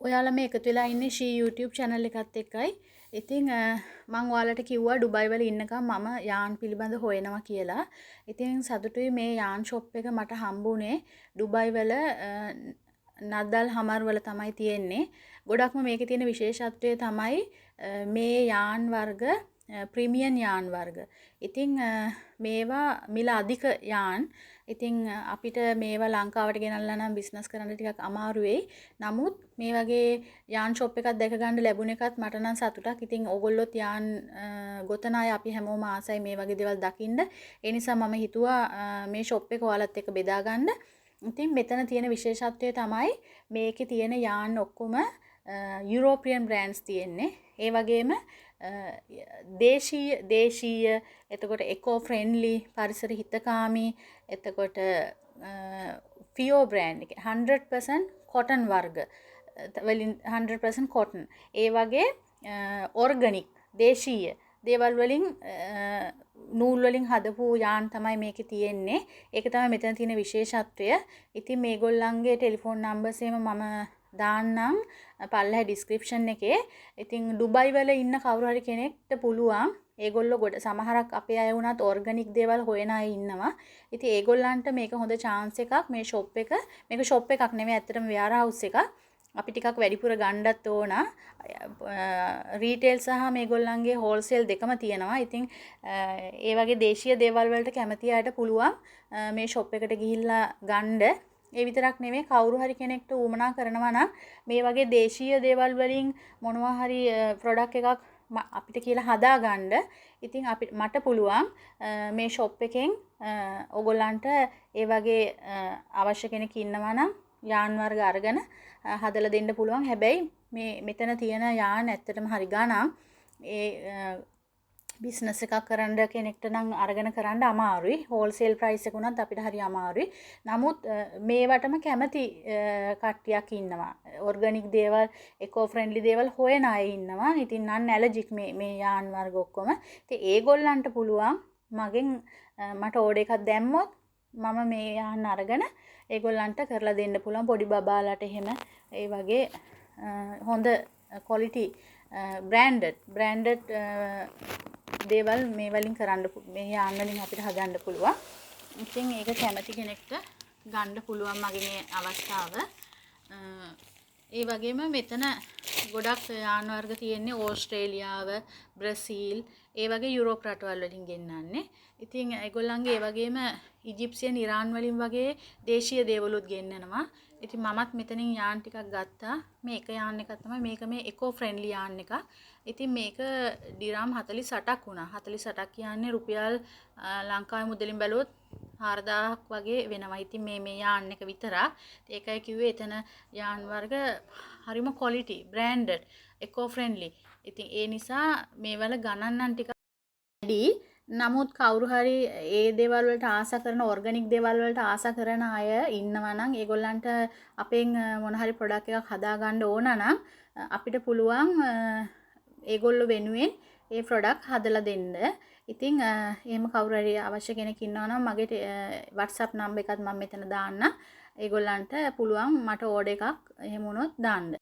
ඔයාලා මේ එකතු වෙලා ඉන්නේ ෂී YouTube channel එකත් එක්කයි. ඉතින් මම ඔයාලට කිව්වා ඩුබයි වල ඉන්නකම් මම යාන් පිළිබඳ හොයනවා කියලා. ඉතින් සතුටුයි මේ යාන් ෂොප් එක මට හම්බුනේ ඩුබයි වල නදල් හමර් වල තමයි තියෙන්නේ. ගොඩක්ම මේකේ තියෙන විශේෂත්වය තමයි මේ යාන් වර්ග ප්‍රීමියම් යාන් වර්ග. ඉතින් මේවා මිල අධික යාන්. ඉතින් අපිට මේවා ලංකාවට ගෙනල්ලා නම් බිස්නස් කරන්න ටිකක් අමාරු වෙයි. නමුත් මේ වගේ යාන් ෂොප් එකක් දැක ගන්න ලැබුණ එකත් මට නම් සතුටක්. ඉතින් ඕගොල්ලොත් යාන් ගොතන අය අපි හැමෝම ආසයි මේ වගේ දේවල් දකින්න. ඒ නිසා මම හිතුවා මේ ෂොප් එක ඔයාලත් එක්ක බෙදා ගන්න. ඉතින් මෙතන තියෙන විශේෂත්වය තමයි මේකේ තියෙන යාන් ඔක්කොම යුරෝපියන් බ්‍රෑන්ඩ්ස් තියෙන්නේ. ඒ වගේම දේශීය එතකොට එකෝ ෆ්‍රෙන්ඩ්ලි පරිසර හිතකාමී එතකොට ෆියෝ බ්‍රෑන්ඩ් එක 100% කොටන් වර්ග වලින් 100% කොටන් ඒ වගේ ඕර්ගනික් දේශීය දේවල් වලින් නූල් වලින් හදපු යාන් තමයි මේකේ තියෙන්නේ. ඒක තමයි මෙතන තියෙන විශේෂත්වය. ඉතින් මේගොල්ලන්ගේ ටෙලිෆෝන් නම්බර්ස් එහෙම මම දාන්නම් පල්ලෙහා ඩිස්ක්‍රිප්ෂන් එකේ. ඉතින් ඩුබයි වල ඉන්න කවුරු හරි කෙනෙක්ට පුළුවන් ඒගොල්ලෝ ගොඩ සමහරක් අපේ අය වුණත් ඕර්ගනික් දේවල් හොයන අය ඉන්නවා. ඉතින් ඒගොල්ලන්ට මේක හොඳ chance එකක් මේ shop එක. මේක shop එකක් නෙමෙයි ඇත්තටම wear house එකක්. අපි ටිකක් වැඩිපුර ගන්නත් ඕන. රීටේල් සහ මේගොල්ලන්ගේ හෝල්සේල් දෙකම තියෙනවා. ඉතින් ඒ වගේ දේශීය දේවල් වලට කැමති අයට පුළුවන් මේ shop එකට ගිහිල්ලා ගන්න. ඒ විතරක් නෙමෙයි කවුරු හරි කෙනෙක්ට උවමනා කරනවා නම් මේ වගේ දේශීය දේවල් වලින් මොනවා හරි ප්‍රොඩක්ට් එකක් අපිට කියලා හදා ගන්න. ඉතින් මට පුළුවන් මේ shop එකෙන් ඕගොල්ලන්ට ඒ වගේ අවශ්‍ය කෙනෙක් ඉන්නවා නම් යාන් වර්ග අරගෙන හදලා දෙන්න පුළුවන්. හැබැයි මේ මෙතන තියෙන යාන් ඇත්තටම හරි ගාණක්. ඒ බිස්නස් එකක් කරන්න කෙනෙක්ට නම් අරගෙන කරන්න අමාරුයි. හෝල්සේල් ප්‍රයිස් එක උනත් අපිට හරි අමාරුයි. නමුත් මේවටම කැමති කට්ටියක් ඉන්නවා. ඕර්ගනික් දේවල්, එකෝ ෆ්‍රෙන්ඩ්ලි දේවල් හොයන අය ඉන්නවා. ඉතින් නන් ඇලර්ජික් මේ යාන් වර්ග ඔක්කොම. ඉතින් ඒගොල්ලන්ට පුළුවන් මගෙන් මට ඕඩර් එකක් දැම්මොත් මම මේ යාන් අරගෙන ඒගොල්ලන්ට කරලා දෙන්න පුළුවන්. පොඩි බබාලට එහෙම ඒ වගේ හොඳ quality branded දේවල් මේ වලින් කරන්න මේ යාන් වලින් අපිට හදන්න පුළුවන්. ඉතින් ඒක කැමති කෙනෙක්ට ගන්න පුළුවන් මගේ මේ අවස්ථාව. ඒ වගේම මෙතන ගොඩක් යාන් වර්ග තියෙන්නේ ඕස්ට්‍රේලියාව, බ්‍රසීල්, ඒ වගේ යුරෝප් රටවල් වලින් ගෙන්නන්නේ. ඉතින් ඒගොල්ලන්ගේ ඒ වගේම ඉජිප්සියන්, ඉරාන් වලින් වගේ දේශීය දේවලුත් ගෙන්නනවා. ඉතින් මමත් මෙතනින් යාන් ටිකක් ගත්තා. මේ එක යාන් එකක් තමයි මේක මේ එකෝ ෆ්‍රෙන්ඩ්ලි යාන් එකක්. ඉතින් මේක ඩිරාම් 48ක් වුණා. 48ක් කියන්නේ රුපියල් ලංකාවේ මුදලින් බැලුවොත් 4000ක් වගේ වෙනවා. ඉතින් මේ යාන් එක විතරක්. ඒකයි කිව්වේ එතන යාන් වර්ග හරිම quality, branded, eco friendly. ඉතින් ඒ නිසා මේවල ගණන් ටික වැඩි. නමුත් කවුරු හරි ඒ දේවල් වලට ආස කරන ඕර්ගනික් දේවල් වලට ආස කරන අය ඉන්නවා නම් ඒගොල්ලන්ට අපෙන් මොන හරි ප්‍රොඩක්ට් එකක් හදා ගන්න ඕන නම් අපිට පුළුවන් ඒගොල්ලෝ වෙනුවෙන් ඒ ප්‍රොඩක්ට් හදලා දෙන්න. ඉතින් එහෙම කවුරු හරි අවශ්‍ය කෙනෙක් ඉන්නවා නම් මගේ WhatsApp නම්බර් එකත් මම මෙතන දාන්න. ඒගොල්ලන්ට පුළුවන් මට ඕඩර් එකක් එහෙම වුණොත් දාන්න.